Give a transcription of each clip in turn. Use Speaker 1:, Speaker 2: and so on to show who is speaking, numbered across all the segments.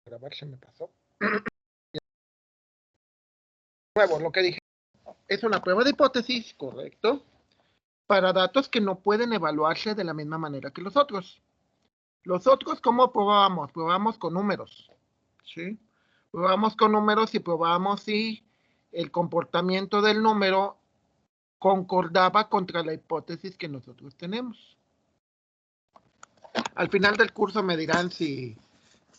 Speaker 1: grabar se me pasó. Nuevo, lo que dije es una prueba de hipótesis, correcto, para datos que no pueden evaluarse de la misma manera que los otros. Los otros, ¿cómo probábamos? Probábamos con números, ¿sí? Probábamos con números y probábamos si el comportamiento del número concordaba contra la hipótesis que nosotros tenemos. Al final del curso me dirán si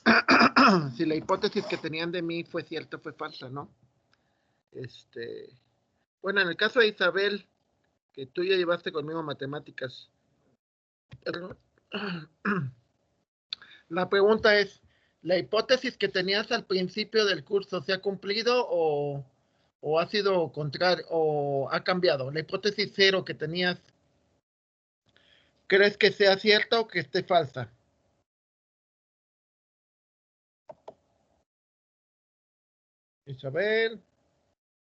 Speaker 1: la hipótesis que tenían de mí fue cierta o fue falsa, ¿no? Bueno, en el caso de Isabel, que tú ya llevaste conmigo matemáticas, la pregunta es, ¿la hipótesis que tenías al principio del curso se ha cumplido o ha sido contrario o ha cambiado? La hipótesis 0 que tenías, ¿crees que sea cierta o que esté falsa? Isabel,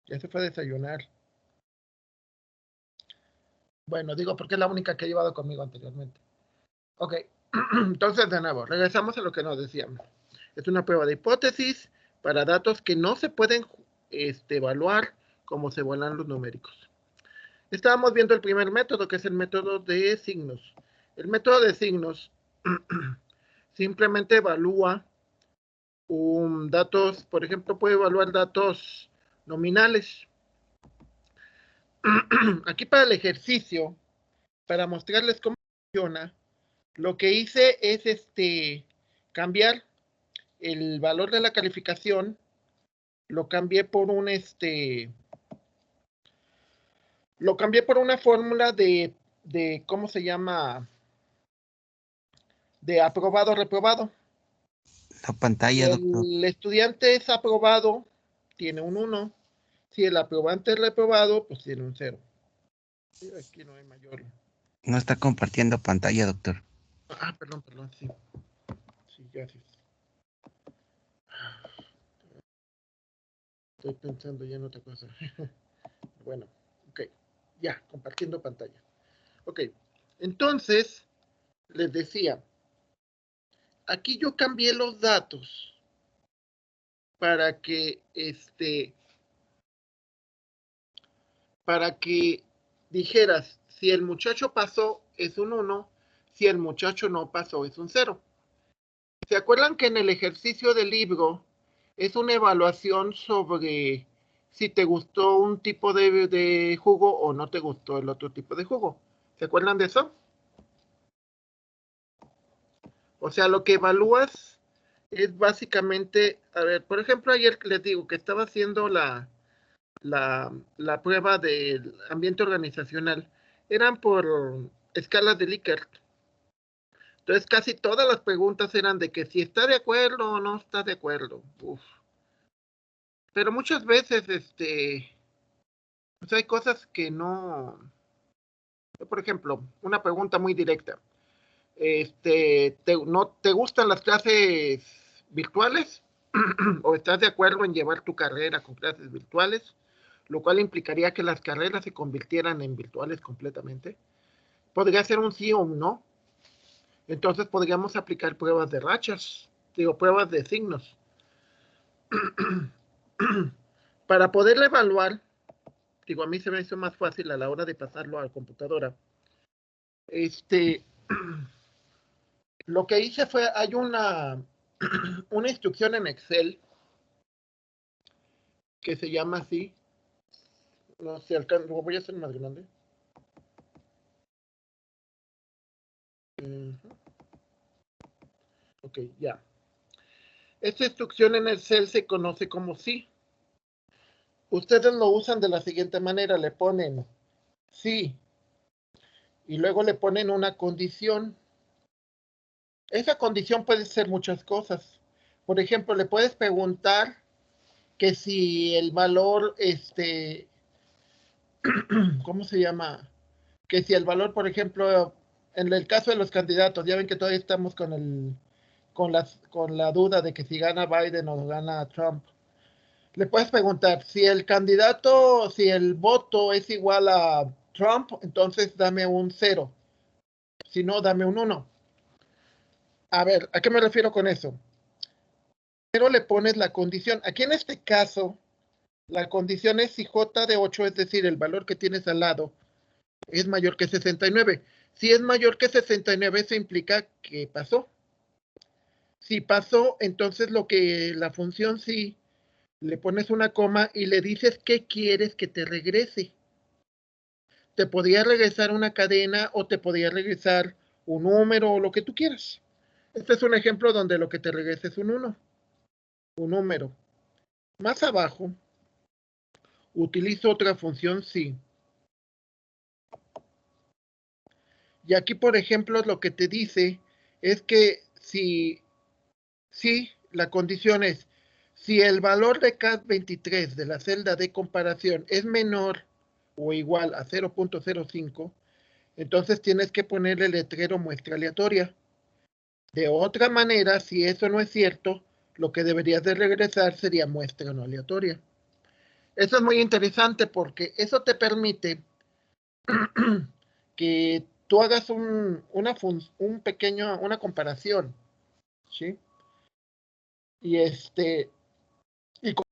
Speaker 1: ya se fue a desayunar. Bueno, digo porque es la única que he llevado conmigo anteriormente. Ok, entonces de nuevo, regresamos a lo que nos decíamos. Es una prueba de hipótesis para datos que no se pueden evaluar como se evalúan los numéricos. Estábamos viendo el primer método, que es el método de signos. El método de signos simplemente evalúa datos, por ejemplo, puede evaluar datos nominales. Aquí para el ejercicio, para mostrarles cómo funciona, lo que hice es cambiar el valor de la calificación, lo cambié por lo cambié por una fórmula de ¿cómo se llama? De aprobado, reprobado.
Speaker 2: La pantalla, doctor.
Speaker 1: Si el estudiante es aprobado, tiene un 1. Si el aprobante es reprobado, pues tiene un 0. Aquí no hay mayor.
Speaker 2: No está compartiendo pantalla, doctor.
Speaker 1: Ah, perdón, sí. Sí, gracias. Estoy pensando ya en otra cosa. Bueno, ok. Ya, compartiendo pantalla. Ok, entonces, les decía, aquí yo cambié los datos para que dijeras, si el muchacho pasó es un 1, si el muchacho no pasó es un 0. ¿Se acuerdan que en el ejercicio del libro es una evaluación sobre si te gustó un tipo de jugo o no te gustó el otro tipo de jugo? ¿Se acuerdan de eso? O sea, lo que evalúas es básicamente, a ver, por ejemplo, ayer les digo que estaba haciendo la prueba del ambiente organizacional. Eran por escalas de Likert. Entonces, casi todas las preguntas eran de que si está de acuerdo o no está de acuerdo. Uf. Pero muchas veces, pues hay cosas que no... Por ejemplo, una pregunta muy directa. ¿No te gustan las clases virtuales? ¿O estás de acuerdo en llevar tu carrera con clases virtuales? Lo cual implicaría que las carreras se convirtieran en virtuales completamente. Podría ser un sí o un no. Entonces podríamos aplicar pruebas de rachas, pruebas de signos. Para poderla evaluar, a mí se me hizo más fácil a la hora de pasarlo a la computadora. Lo que hice fue, hay una instrucción en Excel que se llama así. No sé, lo voy a hacer más grande. Ok, ya. Esta instrucción en Excel se conoce como sí. Ustedes lo usan de la siguiente manera, le ponen sí y luego le ponen una condición. Esa condición puede ser muchas cosas. Por ejemplo, le puedes preguntar que si el valor, ¿cómo se llama? Que si el valor, por ejemplo, en el caso de los candidatos, ya ven que todavía estamos con la duda de que si gana Biden o gana Trump. Le puedes preguntar, si el candidato, si el voto es igual a Trump, entonces dame un 0. Si no, dame un 1. A ver, ¿a qué me refiero con eso? Pero le pones la condición. Aquí en este caso, la condición es si J de 8, es decir, el valor que tienes al lado, es mayor que 69. Si es mayor que 69, eso implica que pasó. Si pasó, entonces la función sí, le pones una coma y le dices qué quieres que te regrese. Te podía regresar una cadena o te podía regresar un número o lo que tú quieras. Este es un ejemplo donde lo que te regresa es un 1, un número. Más abajo, utilizo otra función sí. Y aquí, por ejemplo, lo que te dice es que si la condición es, si el valor de CAD23 de la celda de comparación es menor o igual a 0.05, entonces tienes que ponerle el letrero muestra aleatoria. De otra manera, si eso no es cierto, lo que deberías de regresar sería muestra no aleatoria. Eso es muy interesante porque eso te permite que tú hagas una comparación, ¿sí? Y y con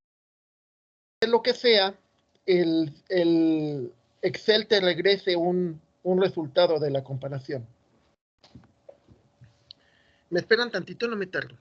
Speaker 1: lo que sea, el Excel te regrese un resultado de la comparación. ¿Me esperan tantito? No me tardo.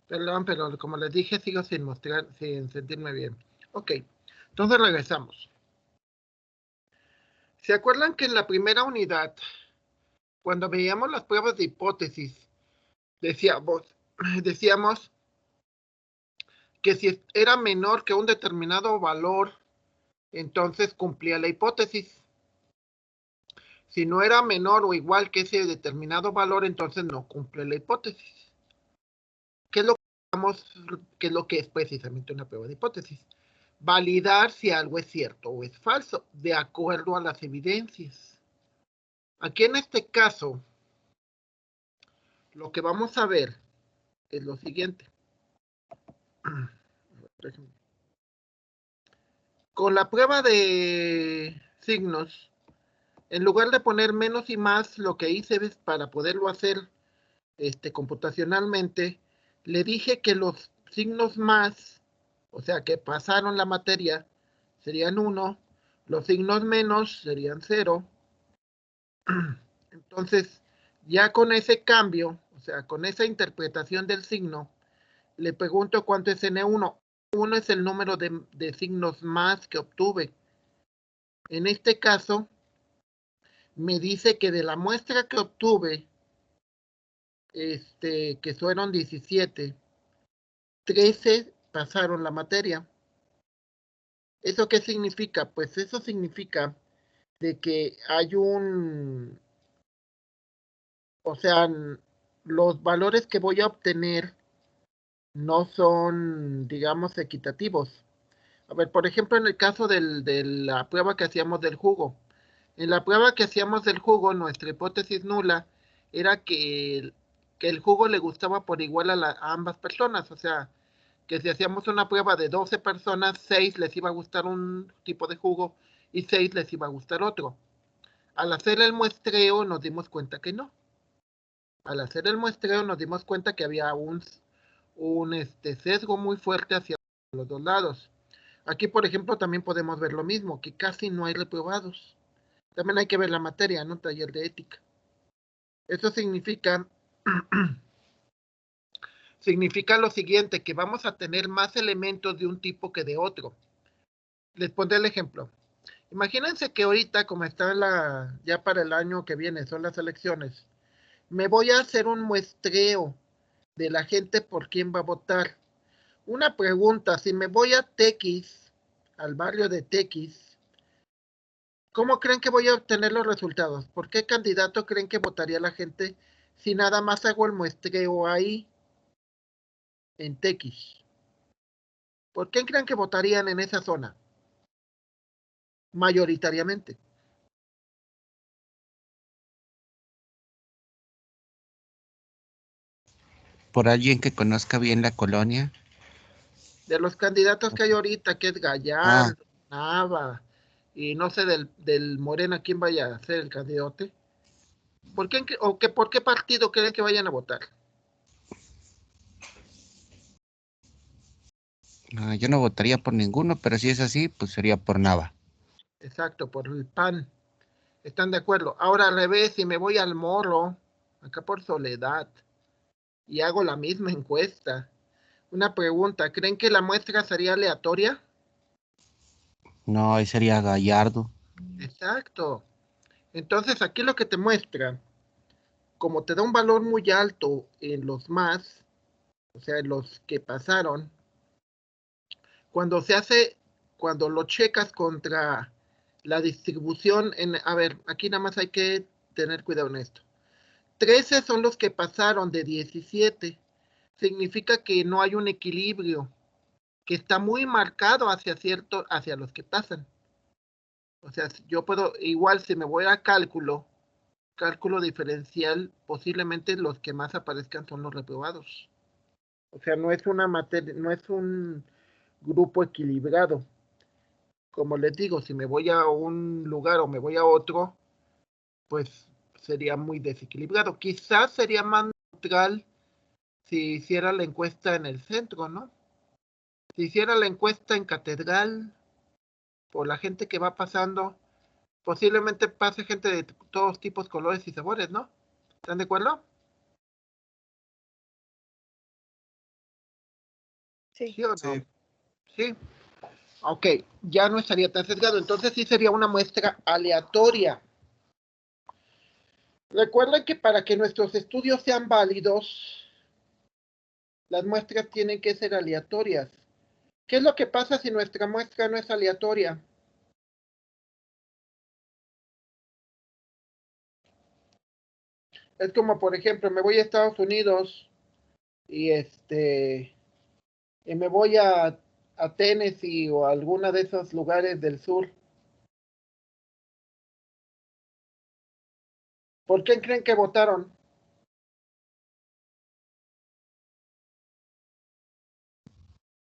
Speaker 1: Perdón, pero como les dije, sigo sin sentirme bien. Ok, entonces regresamos. ¿Se acuerdan que en la primera unidad, cuando veíamos las pruebas de hipótesis, decíamos que si era menor que un determinado valor, entonces cumplía la hipótesis? Si no era menor o igual que ese determinado valor, entonces no cumple la hipótesis. ¿Qué es lo que es precisamente una prueba de hipótesis? Validar si algo es cierto o es falso, de acuerdo a las evidencias. Aquí en este caso, lo que vamos a ver es lo siguiente. Con la prueba de signos, en lugar de poner menos y más, lo que hice para poderlo hacer computacionalmente, le dije que los signos más, o sea, que pasaron la materia, serían 1, los signos menos serían 0. Entonces, ya con ese cambio, o sea, con esa interpretación del signo, le pregunto cuánto es N1. N1 es el número de signos más que obtuve. En este caso, me dice que de la muestra que obtuve, que fueron 17, 13 pasaron la materia. ¿Eso qué significa? Pues eso significa de que hay o sea, los valores que voy a obtener no son, digamos, equitativos. A ver, por ejemplo, en el caso de la prueba que hacíamos del jugo. En la prueba que hacíamos del jugo, nuestra hipótesis nula era que el jugo le gustaba por igual a ambas personas. O sea, que si hacíamos una prueba de 12 personas, 6 les iba a gustar un tipo de jugo y 6 les iba a gustar otro. Al hacer el muestreo nos dimos cuenta que no. Al hacer el muestreo nos dimos cuenta que había un sesgo muy fuerte hacia los dos lados. Aquí, por ejemplo, también podemos ver lo mismo, que casi no hay reprobados. También hay que ver la materia, ¿no? Taller de ética. Eso significa, significa lo siguiente, que vamos a tener más elementos de un tipo que de otro. Les pondré el ejemplo. Imagínense que ahorita, como está ya para el año que viene, son las elecciones, me voy a hacer un muestreo de la gente por quién va a votar. Una pregunta, si me voy a Tequis, al barrio de Tequis, ¿cómo creen que voy a obtener los resultados? ¿Por qué candidato creen que votaría la gente si nada más hago el muestreo ahí, en Tequis? ¿Por qué creen que votarían en esa zona? Mayoritariamente.
Speaker 2: Por alguien que conozca bien la colonia.
Speaker 1: De los candidatos que hay ahorita, que es
Speaker 2: Ah,
Speaker 1: Gallardo, Nava, y no sé del Morena quién vaya a ser el candidato. ¿Por qué partido creen que vayan a votar?
Speaker 2: yo no votaría por ninguno, pero si es así, pues sería por Nava.
Speaker 1: Exacto, por el PAN. ¿Están de acuerdo? Ahora al revés, si me voy al Morro, acá por Soledad, y hago la misma encuesta. Una pregunta, ¿creen que la muestra sería aleatoria?
Speaker 2: No, ahí sería Gallardo.
Speaker 1: Exacto. Entonces aquí lo que te muestra, como te da un valor muy alto en los más, o sea, en los que pasaron, cuando cuando lo checas contra la distribución, a ver, aquí nada más hay que tener cuidado en esto. 13 son los que pasaron de 17. Significa que no hay un equilibrio, que está muy marcado hacia los que pasan. O sea, yo puedo, igual si me voy a cálculo diferencial, posiblemente los que más aparezcan son los reprobados. O sea, no es una materia, no es un grupo equilibrado. Como les digo, si me voy a un lugar o me voy a otro, pues sería muy desequilibrado. Quizás sería más neutral si hiciera la encuesta en el centro, ¿no? Si hiciera la encuesta en Catedral, por la gente que va pasando, posiblemente pase gente de todos tipos, colores y sabores, ¿no? ¿Están de acuerdo?
Speaker 3: Sí.
Speaker 1: ¿Sí o no?
Speaker 2: Sí.
Speaker 1: Sí. Ok, ya no estaría tan sesgado. Entonces sí sería una muestra aleatoria. Recuerden que para que nuestros estudios sean válidos, las muestras tienen que ser aleatorias. ¿Qué es lo que pasa si nuestra muestra no es aleatoria? Es como, por ejemplo, me voy a Estados Unidos y y me voy a Tennessee o a alguna de esos lugares del sur. ¿Por qué creen que votaron?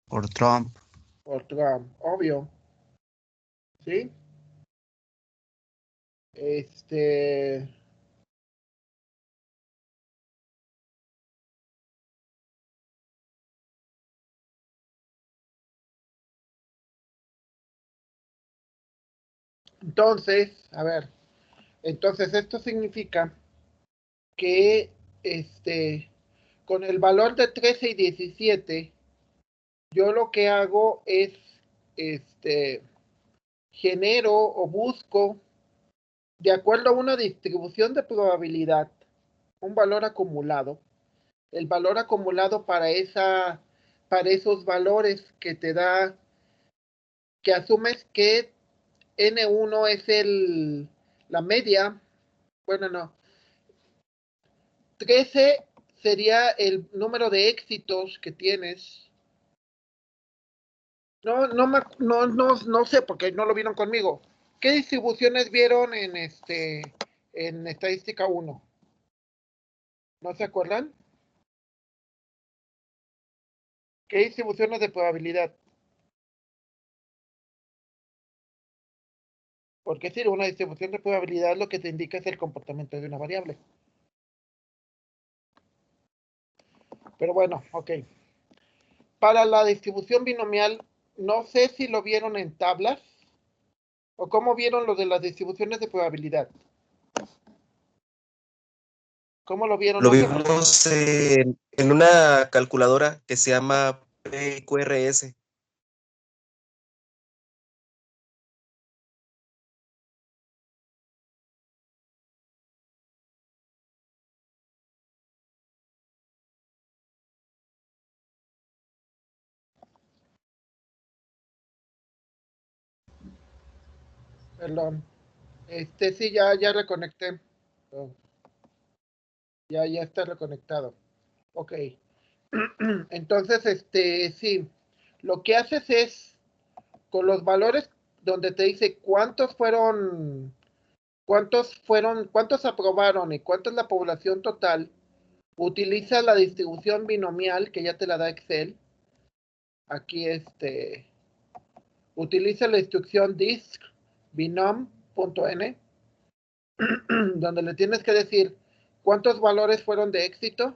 Speaker 2: Por Trump.
Speaker 1: por Trump, obvio. ¿Sí? Entonces, a ver, entonces esto significa que con el valor de 13 y 17, yo lo que hago es genero o busco, de acuerdo a una distribución de probabilidad, un valor acumulado. El valor acumulado para esos valores que te da, que asumes que N1 es la media. Bueno, no. 13 sería el número de éxitos que tienes. No sé porque no lo vieron conmigo. ¿Qué distribuciones vieron en estadística 1? ¿No se acuerdan? ¿Qué distribuciones de probabilidad? Porque si una distribución de probabilidad lo que te indica es el comportamiento de una variable. Pero bueno, ok. Para la distribución binomial, no sé si lo vieron en tablas o cómo vieron lo de las distribuciones de probabilidad. ¿Cómo lo vieron?
Speaker 3: Lo vimos en una calculadora que se llama PQRS.
Speaker 1: Perdón. Sí, ya reconecté. Oh, ya está reconectado. Ok. Entonces, sí. Lo que haces es, con los valores donde te dice cuántos aprobaron y cuánto es la población total, utiliza la distribución binomial que ya te la da Excel. Aquí utiliza la instrucción disc binom.n donde le tienes que decir cuántos valores fueron de éxito,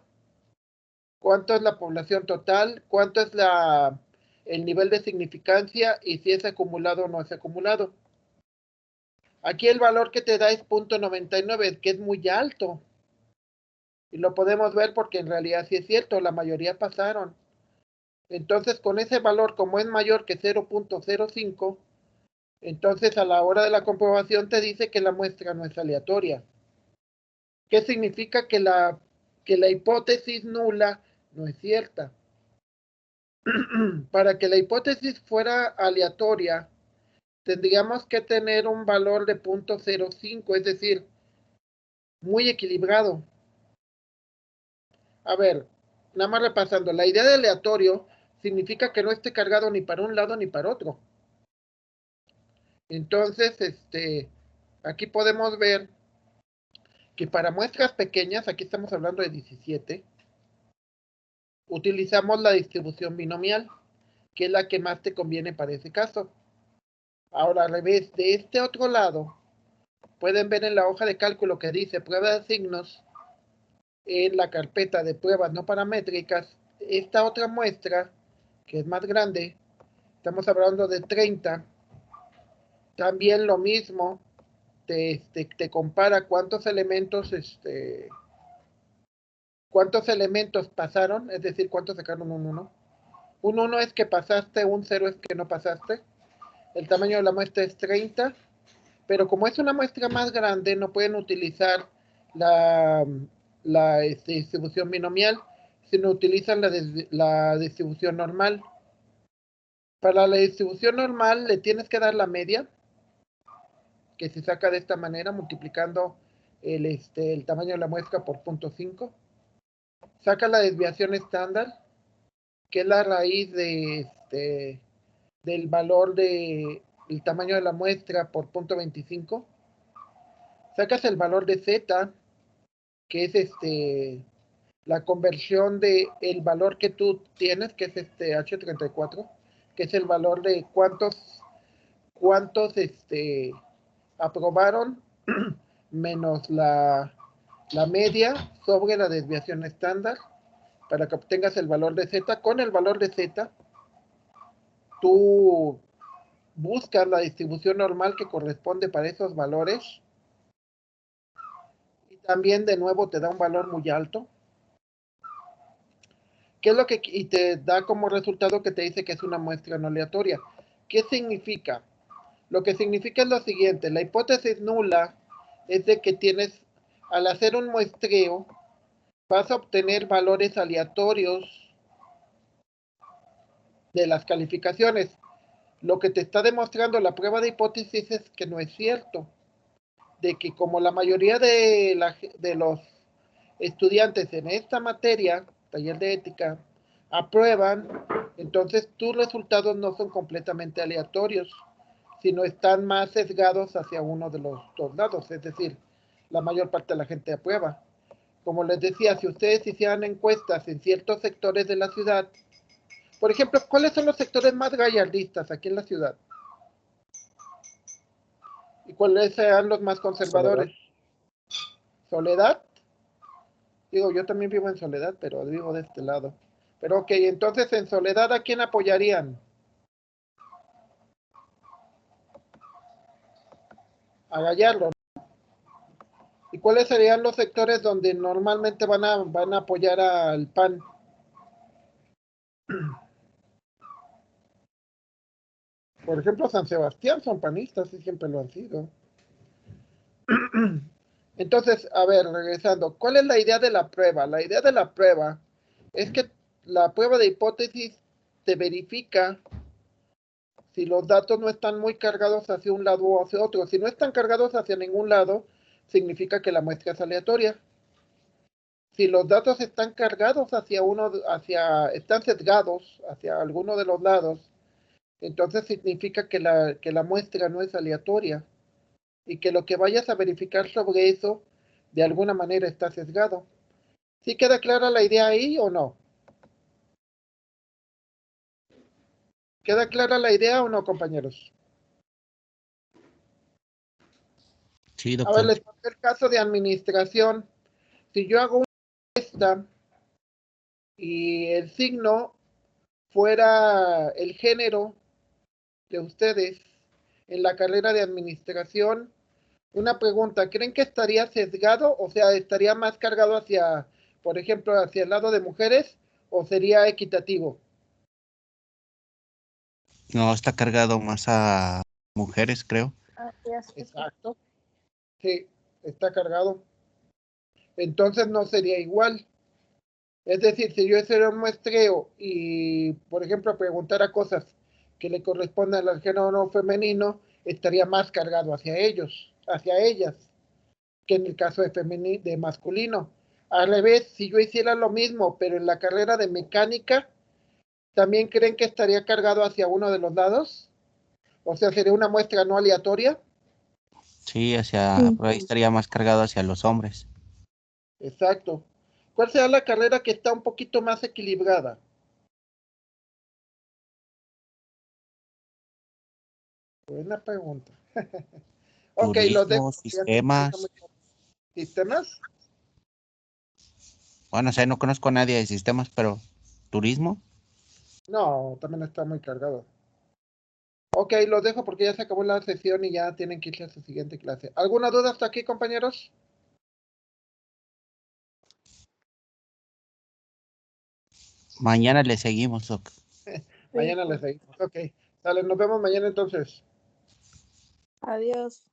Speaker 1: cuánto es la población total, cuánto es el nivel de significancia y si es acumulado o no es acumulado. Aquí el valor que te da es 0.99, que es muy alto. Y lo podemos ver porque en realidad sí es cierto, la mayoría pasaron. Entonces, con ese valor, como es mayor que 0.05, entonces a la hora de la comprobación te dice que la muestra no es aleatoria. ¿Qué significa que la hipótesis nula no es cierta? Para que la hipótesis fuera aleatoria, tendríamos que tener un valor de 0.05, es decir, muy equilibrado. A ver, nada más repasando, la idea de aleatorio significa que no esté cargado ni para un lado ni para otro. Entonces, aquí podemos ver que para muestras pequeñas, aquí estamos hablando de 17, utilizamos la distribución binomial, que es la que más te conviene para ese caso. Ahora, al revés, de este otro lado, pueden ver en la hoja de cálculo que dice prueba de signos, en la carpeta de pruebas no paramétricas, esta otra muestra, que es más grande, estamos hablando de 30, también lo mismo, te compara cuántos elementos pasaron, es decir, cuántos sacaron un 1. Un 1 es que pasaste, un 0 es que no pasaste. El tamaño de la muestra es 30, pero como es una muestra más grande, no pueden utilizar la distribución binomial, sino utilizan la distribución normal. Para la distribución normal le tienes que dar la media, que se saca de esta manera, multiplicando el tamaño de la muestra por 0.5. Saca la desviación estándar, que es la raíz del valor del tamaño de la muestra por 0.25. Sacas el valor de z, que es la conversión del valor que tú tienes, que es H34, que es el valor de cuántos aprobaron menos la media sobre la desviación estándar, para que obtengas el valor de Z. Con el valor de Z, tú buscas la distribución normal que corresponde para esos valores, y también de nuevo te da un valor muy alto. ¿Qué es lo que, y te da como resultado que te dice que es una muestra no aleatoria? ¿Qué significa? Lo que significa es lo siguiente: la hipótesis nula es de que tienes, al hacer un muestreo, vas a obtener valores aleatorios de las calificaciones. Lo que te está demostrando la prueba de hipótesis es que no es cierto, de que como la mayoría de los estudiantes en esta materia, taller de ética, aprueban, entonces tus resultados no son completamente aleatorios, sino están más sesgados hacia uno de los dos lados, es decir, la mayor parte de la gente aprueba. Como les decía, si ustedes hicieran encuestas en ciertos sectores de la ciudad, por ejemplo, ¿cuáles son los sectores más gallardistas aquí en la ciudad? ¿Y cuáles serán los más conservadores? ¿Soledad? Digo, yo también vivo en Soledad, pero vivo de este lado. Pero ok, entonces en Soledad, ¿a quién apoyarían? A Gallardo. ¿Y cuáles serían los sectores donde normalmente van a apoyar al PAN? Por ejemplo, San Sebastián son panistas y siempre lo han sido. Entonces, a ver, regresando, ¿cuál es la idea de la prueba? La idea de la prueba es que la prueba de hipótesis te verifica si los datos no están muy cargados hacia un lado o hacia otro. Si no están cargados hacia ningún lado, significa que la muestra es aleatoria. Si los datos están cargados están sesgados hacia alguno de los lados, entonces significa que la muestra no es aleatoria, y que lo que vayas a verificar sobre eso, de alguna manera está sesgado. ¿Sí queda clara la idea ahí o no? ¿Queda clara la idea o no, compañeros?
Speaker 2: Sí,
Speaker 1: A ver,
Speaker 2: doctor.
Speaker 1: les pongo el caso de administración. Si yo hago una encuesta y el signo fuera el género de ustedes en la carrera de administración, una pregunta: ¿creen que estaría sesgado? O sea, ¿estaría más cargado hacia, por ejemplo, hacia el lado de mujeres, o sería equitativo?
Speaker 2: No, está cargado más a mujeres, creo.
Speaker 1: Exacto. Sí, está cargado. Entonces no sería igual. Es decir, si yo hiciera un muestreo y, por ejemplo, preguntara cosas que le corresponden al género femenino, estaría más cargado hacia ellos, hacia ellas, que en el caso de masculino. Al revés, si yo hiciera lo mismo, pero en la carrera de mecánica, ¿también creen que estaría cargado hacia uno de los lados? O sea, sería una muestra no aleatoria.
Speaker 2: Sí, por ahí
Speaker 4: Sí.
Speaker 2: estaría más cargado hacia los hombres.
Speaker 1: Exacto. ¿Cuál será la carrera que está un poquito más equilibrada? Buena pregunta. Ok, los dejo
Speaker 2: Turismo,
Speaker 1: porque ya estoy poniendo
Speaker 2: sistemas.
Speaker 1: muy... ¿Sistemas?
Speaker 2: Bueno, o sea, no conozco a nadie de sistemas, pero turismo.
Speaker 1: No, también está muy cargado. Ok, los dejo porque ya se acabó la sesión y ya tienen que irse a su siguiente clase. ¿Alguna duda hasta aquí, compañeros?
Speaker 2: Mañana le seguimos, doc.
Speaker 1: Mañana les seguimos. Ok, dale, nos vemos mañana entonces.
Speaker 4: Adiós.